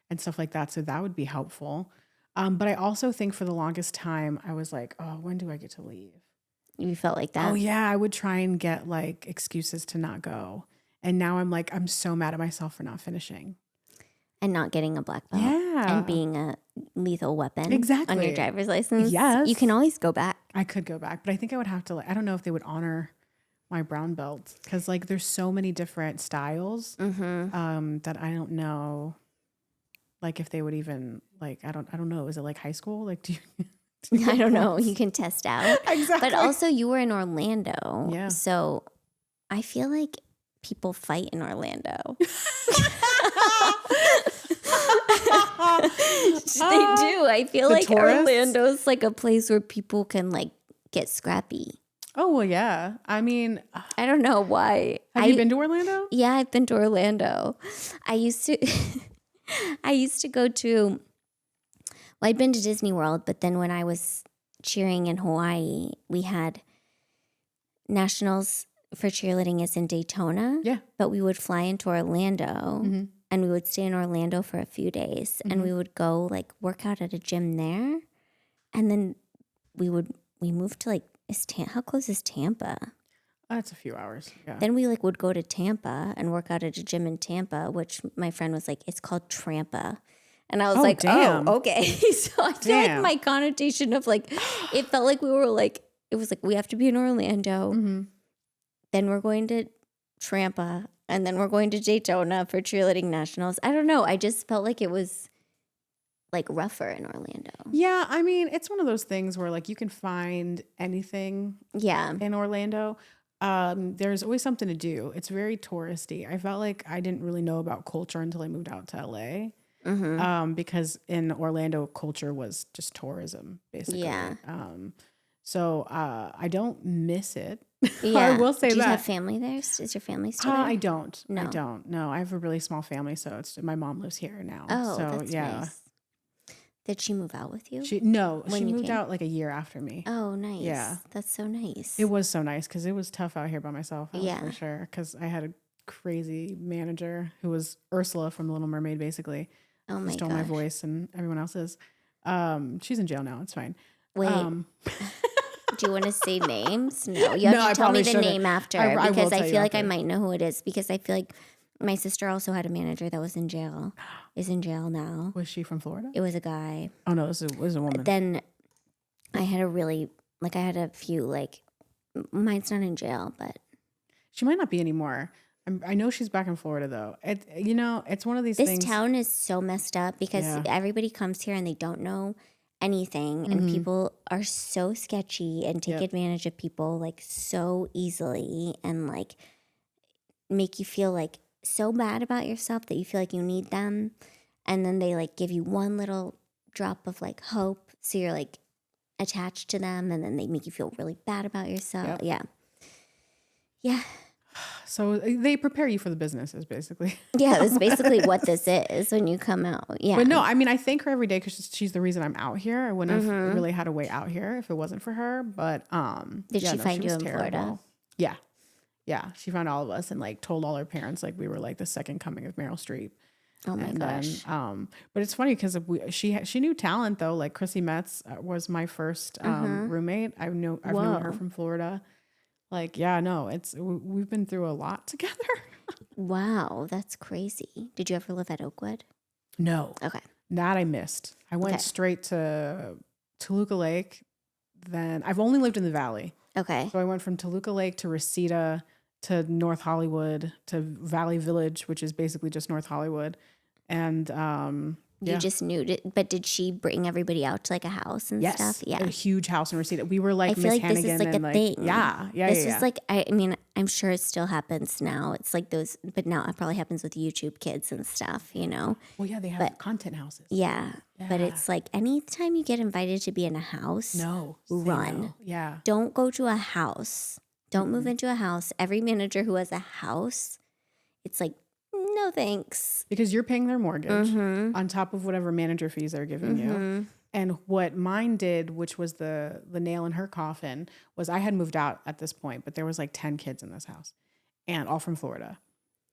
and stuff like that. So that would be helpful. But I also think for the longest time, I was like, oh, when do I get to leave? You felt like that? Oh yeah, I would try and get like excuses to not go. And now I'm like, I'm so mad at myself for not finishing. And not getting a black belt. Yeah. And being a lethal weapon. Exactly. On your driver's license. Yes. You can always go back. I could go back, but I think I would have to, like, I don't know if they would honor my brown belt because like there's so many different styles that I don't know, like if they would even like, I don't know. Is it like high school? Like, do you? I don't know. You can test out. Exactly. But also you were in Orlando. Yeah. So I feel like people fight in Orlando. They do. I feel like tourists? Orlando's like a place where people can like get scrappy. Oh, well, yeah. I mean, I don't know why. have you been to Orlando? Yeah, I've been to Orlando. I used to go to, well, I'd been to Disney World, but then when I was cheering in Hawaii, we had nationals for cheerleading is in Daytona. Yeah. But we would fly into Orlando and we would stay in Orlando for a few days and we would go like work out at a gym there. And then we moved to like, how close is Tampa? That's a few hours. Yeah. Then we like would go to Tampa and work out at a gym in Tampa, which my friend was like, it's called Trampa. And I was like, damn. oh, okay. So I feel like my connotation of like, it felt like we were like, it was like, we have to be in Orlando. Then we're going to Trampa. And then we're going to Daytona for cheerleading nationals. I don't know. I just felt like it was like rougher in Orlando. Yeah. I mean, it's one of those things where like you can find anything in Orlando. There's always something to do. It's very touristy. I felt like I didn't really know about culture until I moved out to LA. Because in Orlando, culture was just tourism, basically. Yeah. So I don't miss it. I will say that. Do you have family there? Is your family still there? I don't. No. I don't. No, I have a really small family, so my mom lives here now. Oh, so, that's nice. Did she move out with you? She moved out like a year after me. Oh, nice. Yeah. That's so nice. It was so nice because it was tough out here by myself, for sure. Because I had a crazy manager who was Ursula from The Little Mermaid, basically. Oh my stole my voice and everyone else's. She's in jail now. It's fine. Wait. Do you want to say names? No, you have to tell me the name after because I feel like I might know who it is because I feel like my sister also had a manager that was in jail. Is in jail now. Was she from Florida? It was a guy. Oh no, it was a woman. Then I had a few mine's not in jail, but she might not be anymore. I know she's back in Florida though. It's one of these things. This town is so messed up because everybody comes here and they don't know anything and people are so sketchy and take advantage of people like so easily and like make you feel like so bad about yourself that you feel like you need them, and then they like give you one little drop of like hope so you're like attached to them, and then they make you feel really bad about yourself. Yeah. So they prepare you for the businesses, basically. Yeah, that's basically what this is when you come out. Yeah. But no, I mean, I thank her every day because she's the reason I'm out here. I wouldn't have really had a way out here if it wasn't for her. But did she find you in Florida? Yeah. Yeah. She found all of us and like told all our parents like we were like the second coming of Meryl Streep. Oh my gosh. Then, but it's funny because she knew talent though. Like Chrissy Metz was my first roommate. I've known her from Florida. Like, yeah, no, we've been through a lot together. Wow, that's crazy. Did you ever live at Oakwood? No. Okay. That I missed. I went straight to Toluca Lake. Then I've only lived in the Valley. Okay. So I went from Toluca Lake to Reseda to North Hollywood to Valley Village, which is basically just North Hollywood. And you just knew it, but did she bring everybody out to like a house and stuff? Yeah. A huge house in Reseda. We were like I feel Miss like this Hannigan is like and a thing. This Yeah. is like, I mean, I'm sure it still happens now. It's like those, but now it probably happens with YouTube kids and stuff, you know? Well, yeah, they have content houses. Yeah. But it's like anytime you get invited to be in a house, run. No. Yeah. Don't go to a house. Don't move into a house. Every manager who has a house, it's like, no thanks. Because you're paying their mortgage on top of whatever manager fees they're giving you. And what mine did, which was the nail in her coffin, was I had moved out at this point, but there was like 10 kids in this house, and all from Florida.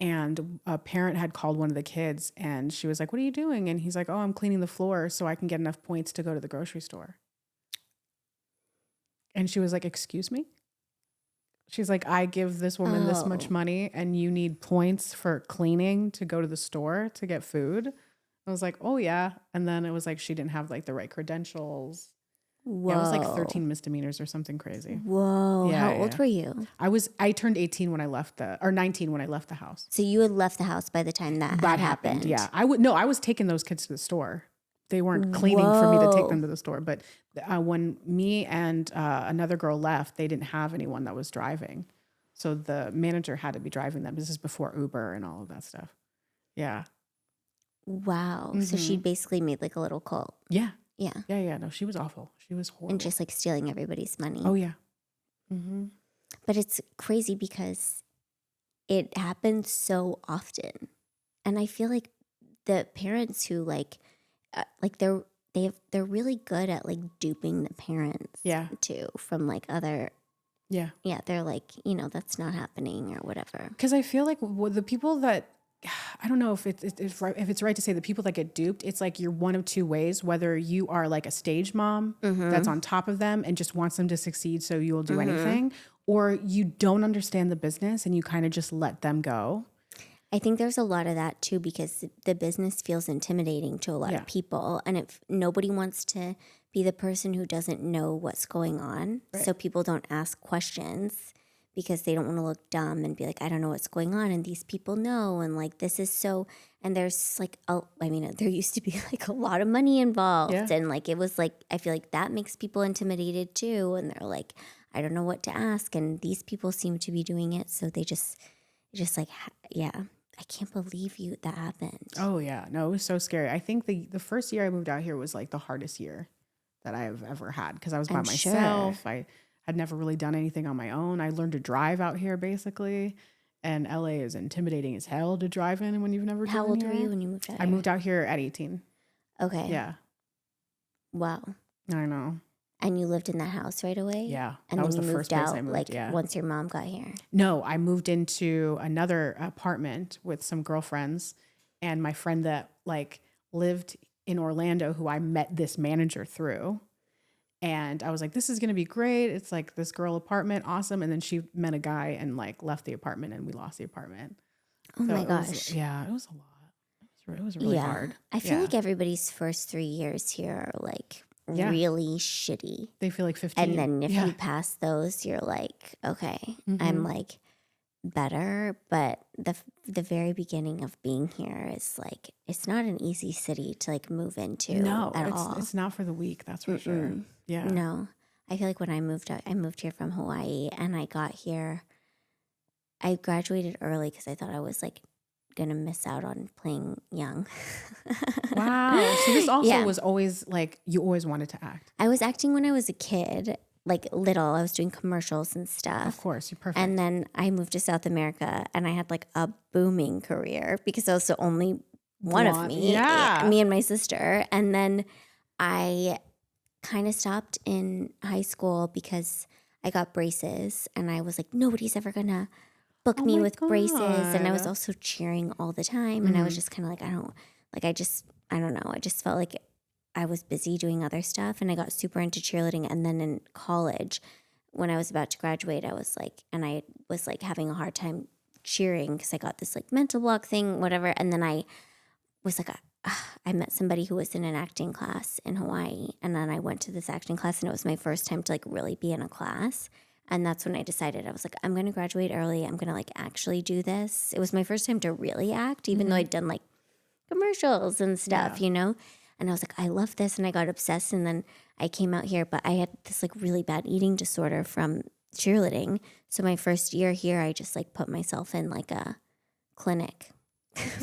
And a parent had called one of the kids, and she was like, "What are you doing?" And he's like, "Oh, I'm cleaning the floor so I can get enough points to go to the grocery store." And she was like, "Excuse me?" She's like, "I give this woman this much money and you need points for cleaning to go to the store to get food?" I was like, "Oh yeah." And then it was like she didn't have like the right credentials. Whoa. Yeah, it was like 13 misdemeanors or something crazy. Whoa. How old were you? I turned 18 when I left or 19 when I left the house. So you had left the house by the time that happened. Yeah. I was taking those kids to the store. They weren't cleaning for me to take them to the store. But when me and another girl left, they didn't have anyone that was driving. So the manager had to be driving them. This is before Uber and all of that stuff. Yeah. Wow. So she basically made like a little cult. Yeah. Yeah. Yeah. No, she was awful. She was horrible. And just like stealing everybody's money. Oh, yeah. But it's crazy because it happens so often. And I feel like the parents who they're really good at like duping the parents too from like other they're like, you know, that's not happening or whatever. Because I feel like the people that I don't know if it's right to say the people that get duped, it's like you're one of two ways, whether you are like a stage mom that's on top of them and just wants them to succeed so you will do anything, or you don't understand the business and you kind of just let them go. I think there's a lot of that too, because the business feels intimidating to a lot of people, and if nobody wants to be the person who doesn't know what's going on, so people don't ask questions because they don't want to look dumb and be like, I don't know what's going on, and these people know, and like this is so, and there's like, there used to be like a lot of money involved, and like it was like, I feel like that makes people intimidated too, and they're like, I don't know what to ask, and these people seem to be doing it, so they just like, I can't believe that happened. Oh, yeah. No, it was so scary. I think the first year I moved out here was like the hardest year that I have ever had because I was by myself. I had never really done anything on my own. I learned to drive out here basically. And LA is intimidating as hell to drive in when you've never driven. How old were you when you moved out here? I moved out here at 18. Okay. Yeah. Wow. I know. And you lived in that house right away? Yeah. And that then was you the moved first place out I moved, like once your mom got here? No, I moved into another apartment with some girlfriends, and my friend that like lived in Orlando, who I met this manager through. And I was like, this is going to be great. It's like this girl apartment. Awesome. And then she met a guy and like left the apartment, and we lost the apartment. Oh my gosh. It was a lot. It was really hard. I feel like everybody's first 3 years here are like really shitty. They feel like 15. And then if you pass those, you're like, okay, I'm like better. But the very beginning of being here is like, it's not an easy city to like move into at all. It's not for the weak. That's for sure. Yeah. No, I feel like when I moved here from Hawaii, and I got here, I graduated early because I thought I was like going to miss out on playing young. Wow. So this also was always like, you always wanted to act. I was acting when I was a kid, like little. I was doing commercials and stuff. Of course, you're perfect. And then I moved to South America, and I had like a booming career because I was the only one of me. Yeah. Me and my sister. And then I kind of stopped in high school because I got braces, and I was like, nobody's ever going to book me with braces. And I was also cheering all the time. And I was just kind of like, I don't know. I just felt like I was busy doing other stuff, and I got super into cheerleading. And then in college, when I was about to graduate, I was like, and I was like having a hard time cheering because I got this like mental block thing, whatever. And then I was like, I met somebody who was in an acting class in Hawaii. And then I went to this acting class, and it was my first time to like really be in a class. And that's when I decided, I was like, I'm going to graduate early. I'm going to like actually do this. It was my first time to really act, even though I'd done like commercials and stuff, you know? And I was like, I love this. And I got obsessed. And then I came out here, but I had this like really bad eating disorder from cheerleading. So my first year here, I just like put myself in like a clinic,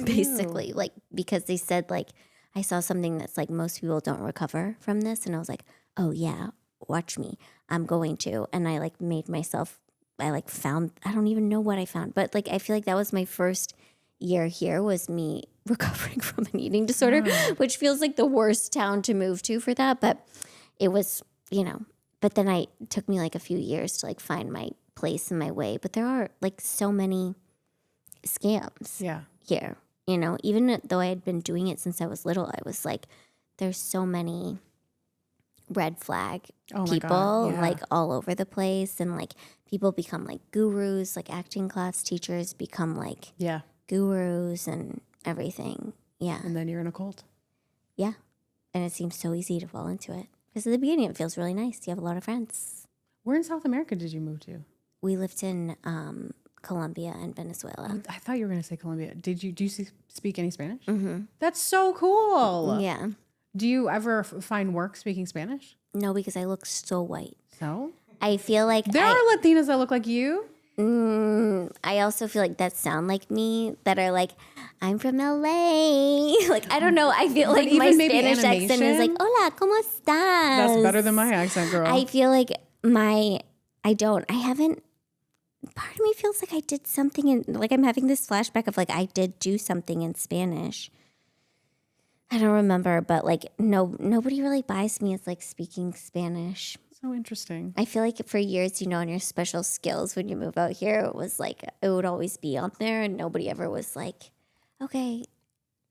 basically, like, because they said like, I saw something that's like most people don't recover from this. And I was like, oh yeah, watch me. I'm going to. And I like made myself, I like found, I don't even know what I found, but like, I feel like that was my first year here was me recovering from an eating disorder, which feels like the worst town to move to for that. But it was, you know, but then it took me like a few years to like find my place and my way. But there are like so many scams here, you know, even though I had been doing it since I was little, I was like, there's so many red flag people like all over the place. And like people become like gurus, like acting class teachers become like gurus and everything. Yeah. And then you're in a cult. Yeah. And it seems so easy to fall into it. Because at the beginning it feels really nice. You have a lot of friends. Where in South America did you move to? We lived in Colombia and Venezuela. I thought you were going to say Colombia. Do you speak any Spanish? Mm-hmm. That's so cool. Yeah. Do you ever find work speaking Spanish? No, because I look so white. So? I feel like there are Latinas that look like you. I also feel like that sound like me, that are like, I'm from LA. Like, I don't know. I feel like my Spanish accent is like, hola, ¿cómo estás? That's better than my accent, girl. I feel like I haven't, part of me feels like I did something in, like I'm having this flashback of like, I did do something in Spanish. I don't remember, but like, nobody really buys me as like speaking Spanish. So interesting. I feel like for years, you know, on your special skills when you move out here, it was like, it would always be on there, and nobody ever was like, okay,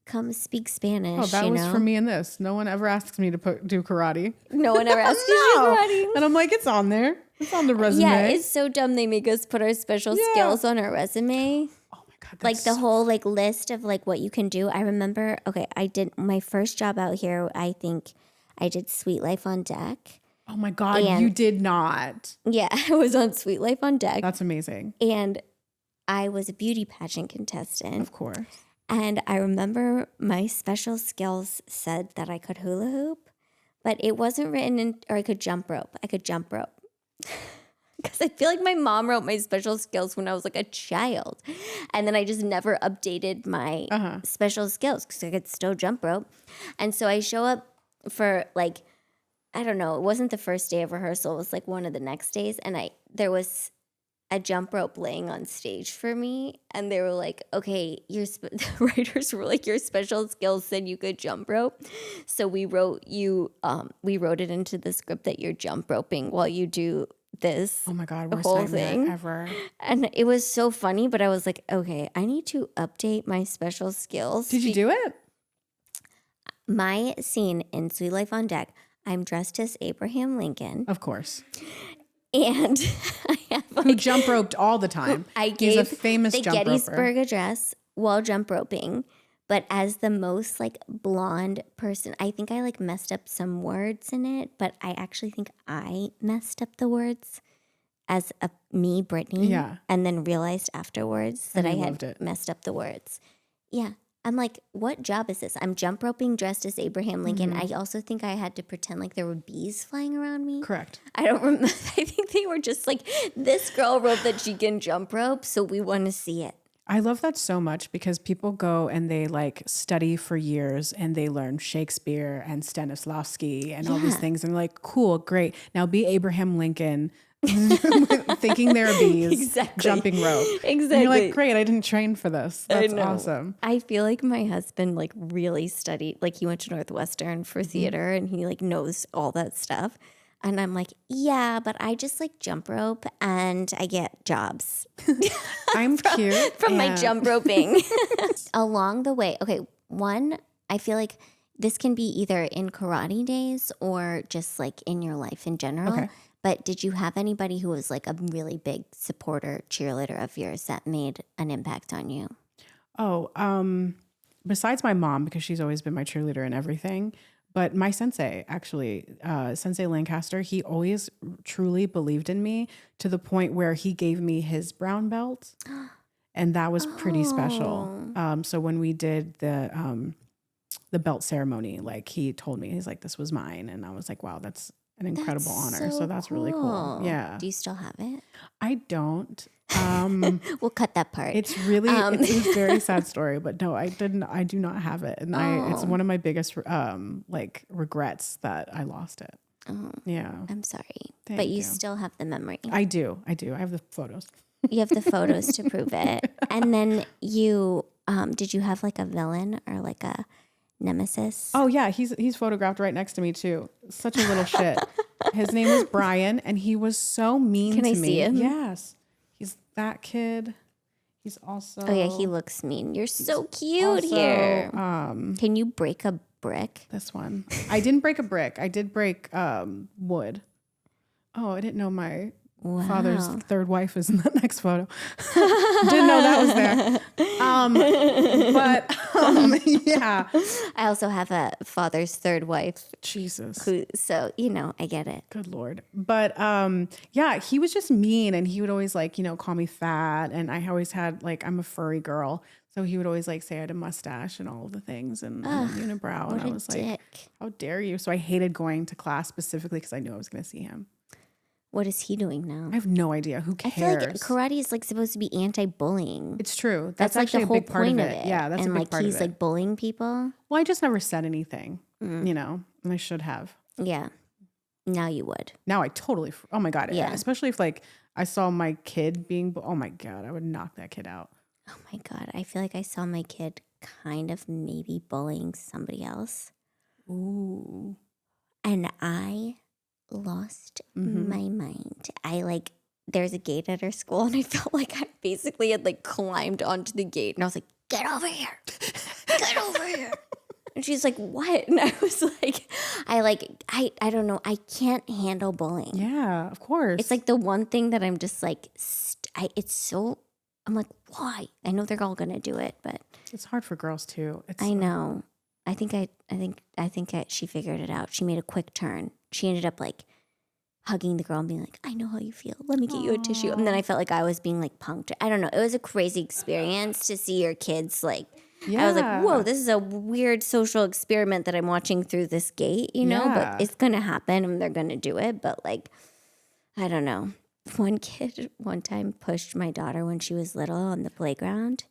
come speak Spanish. Oh, that was for me in this. No one ever asks me to do karate. No one ever asks you to do karate. And I'm like, it's on there. It's on the resume. Yeah, it's so dumb. They make us put our special skills on our resume. Oh my God. Like the whole like list of like what you can do. I remember, okay, I did my first job out here. I think I did Sweet Life on Deck. Oh my God, you did not. Yeah, I was on Sweet Life on Deck. That's amazing. And I was a beauty pageant contestant. Of course. And I remember my special skills said that I could hula hoop, but it wasn't written in, or I could jump rope. I could jump rope. Because I feel like my mom wrote my special skills when I was like a child. And then I just never updated my special skills because I could still jump rope. And so I show up for like, I don't know, it wasn't the first day of rehearsal. It was like one of the next days. And there was a jump rope laying on stage for me. And they were like, okay, the writers were like, your special skills said you could jump rope. So we wrote it into the script that you're jump roping while you do this. Oh my God, worst whole nightmare thing ever. And it was so funny, but I was like, okay, I need to update my special skills. Did you do it? My scene in Sweet Life on Deck, I'm dressed as Abraham Lincoln. Of course. And I have like, who jump roped all the time. He's a famous the jump Gettysburg roper. Address while jump roping. But as the most like blonde person, I think I like messed up some words in it, but I actually think I messed up the words as me, Brittany. Yeah. And then realized afterwards that I had messed up the words. Yeah. I'm like, what job is this? I'm jump roping dressed as Abraham Lincoln. I also think I had to pretend like there were bees flying around me. Correct. I don't remember. I think they were just like, this girl wrote that she can jump rope, so we want to see it. I love that so much because people go and they like study for years and they learn Shakespeare and Stanislavski and all these things. And like, cool, great. Now be Abraham Lincoln. Thinking there are bees, jumping rope. Exactly. And you're like, great, I didn't train for this. That's awesome. I feel like my husband like really studied, like he went to Northwestern for theater and he like knows all that stuff. And I'm like, yeah, but I just like jump rope and I get jobs. I'm cute. From my jump roping. Along the way, okay, one, I feel like this can be either in karate days or just like in your life in general. Okay. But did you have anybody who was like a really big supporter, cheerleader of yours that made an impact on you? Oh, besides my mom, because she's always been my cheerleader and everything, but my sensei, actually, Sensei Lancaster, he always truly believed in me to the point where he gave me his brown belt. And that was pretty special. So when we did the belt ceremony, like he told me, he's like, this was mine. And I was like, wow, that's an incredible honor. So that's really cool. Yeah. Do you still have it? I don't. We'll cut that part. It's really, it's a very sad story, but no, I do not have it. And it's one of my biggest, like regrets that I lost it. Oh, yeah. I'm sorry. Thank but you you. still have the memory. I do. I have the photos. You have the photos to prove it. And then you, did you have like a villain or like a nemesis? Oh yeah. He's photographed right next to me too. Such a little shit. His name was Brian and he was so mean to me. Can I see him? Yes. He's that kid. He's also. Oh yeah, he looks mean. You're so cute also, here. Can you break a brick? This one. I didn't break a brick. I did break wood. Oh, I didn't know my father's third wife is in that next photo. Didn't know that was there. Yeah. I also have a father's third wife. Jesus. So, I get it. Good Lord. But yeah, he was just mean and he would always like, call me fat. And I always had like, I'm a furry girl. So he would always like say I had a mustache and all of the things and unibrow. And I was like, how dare you? So I hated going to class specifically because I knew I was going to see him. What is he doing now? I have no idea. Who cares? I feel like karate is like supposed to be anti-bullying. It's true. That's actually like the whole a big part point of it. Yeah, that's and a big like part of it. he's like bullying people. Well, I just never said anything, and I should have. Yeah. Now you would. Now I totally. Oh my God. Yeah. Especially if like I saw my kid being. Oh my God, I would knock that kid out. Oh my God. I feel like I saw my kid kind of maybe bullying somebody else. Ooh. And I lost my mind. There's a gate at our school and I felt like I basically had like climbed onto the gate and I was like, get over here. Get over here. And she's like, what? And I was like, I don't know. I can't handle bullying. Yeah, of course. It's like the one thing that I'm just like, I'm like, why? I know they're all going to do it, but it's hard for girls too. I know. I think she figured it out. She made a quick turn. She ended up like hugging the girl and being like, I know how you feel. Let me get you a tissue. And then I felt like I was being like punked. I don't know. It was a crazy experience to see your kids like, I was like, whoa, this is a weird social experiment that I'm watching through this gate, but it's going to happen and they're going to do it. But like, I don't know. One kid one time pushed my daughter when she was little on the playground.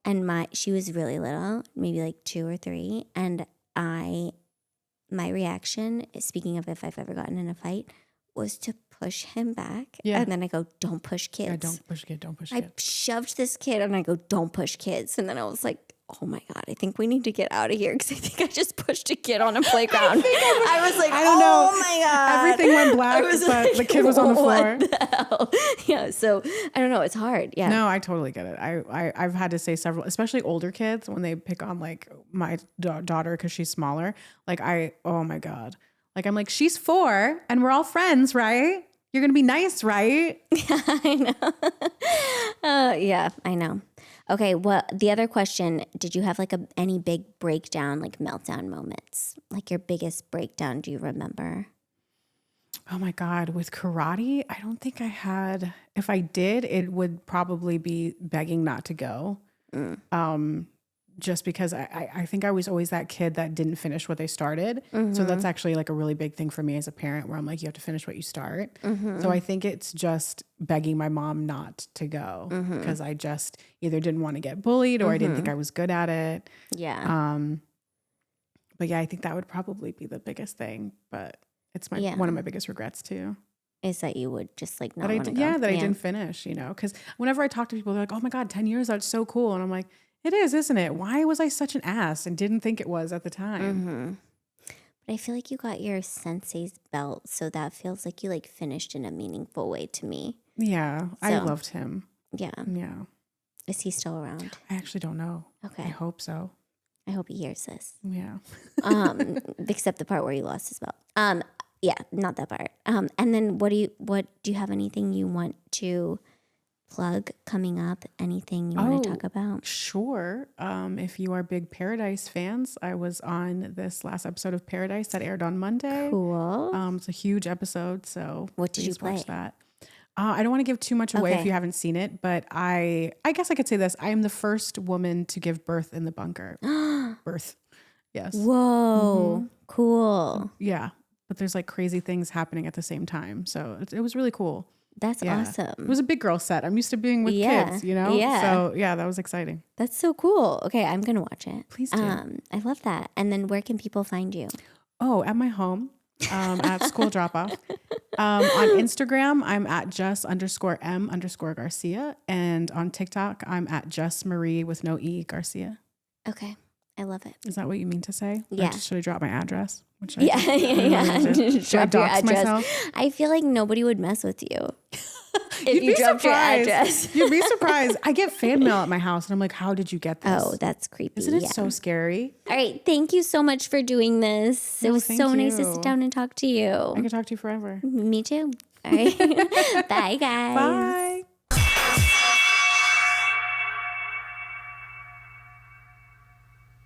And she was really little, maybe like 2 or 3. And my reaction, speaking of if I've ever gotten in a fight, was to push him back. Yeah. And then I go, don't push kids. Yeah, don't push kids, don't push kids. I shoved this kid and I go, don't push kids. And then I was like, oh my God, I think we need to get out of here because I think I just pushed a kid on a playground. I was like, I don't know. Oh my God. Everything went black, but the kid was on the floor. What the hell? Yeah, so I don't know. It's hard. Yeah. No, I totally get it. I've had to say several, especially older kids, when they pick on like my daughter because she's smaller. Like oh my God. Like I'm like, she's 4 and we're all friends, right? You're going to be nice, right? Yeah, I know. Yeah, I know. Okay, well, the other question, did you have like any big breakdown, like meltdown moments? Like your biggest breakdown, do you remember? Oh my God, with karate, I don't think I had. If I did, it would probably be begging not to go. Just because I think I was always that kid that didn't finish what they started. So that's actually like a really big thing for me as a parent where I'm like, you have to finish what you start. So I think it's just begging my mom not to go because I just either didn't want to get bullied or I didn't think I was good at it. Yeah. But yeah, I think that would probably be the biggest thing. But it's one of my biggest regrets too. Is that you would just like not want to go. Yeah, that I didn't finish, because whenever I talk to people, they're like, oh my God, 10 years, that's so cool. And I'm like, it is, isn't it? Why was I such an ass and didn't think it was at the time? But I feel like you got your sensei's belt, so that feels like you like finished in a meaningful way to me. Yeah, I loved him. Yeah. Yeah. Is he still around? I actually don't know. Okay. I hope so. I hope he hears this. Yeah. Except the part where he lost his belt. Yeah, not that part. And then what do you have anything you want to plug coming up? Anything you want to talk about? Sure. If you are big Paradise fans, I was on this last episode of Paradise that aired on Monday. Cool. It's a huge episode, so what did you watch play? that. I don't want to give too much away if you haven't seen it, but I guess I could say this. I am the first woman to give birth in the bunker. Birth. Yes. Whoa. Cool. Yeah. But there's like crazy things happening at the same time. So it was really cool. That's awesome. It was a big girl set. I'm used to being with kids, you know? Yeah. So yeah, that was exciting. That's so cool. Okay, I'm going to watch it. Please do. I love that. And then where can people find you? Oh, at my home, at school drop off. On Instagram, I'm at just_M_Garcia. And on TikTok, I'm at just Marie with no E Garcia. Okay. I love it. Is that what you mean to say? Yeah. Should I drop my address? Yeah. Should I dox myself? I feel like nobody would mess with you if You'd you be dropped your surprised. address. You'd be surprised. I get fan mail at my house, and I'm like, how did you get this? Oh, that's creepy. Isn't it so scary? All right. Thank you so much for doing this. It was so nice to sit down and talk to you. I could talk to you forever. Me too. All right. Bye, guys. Bye.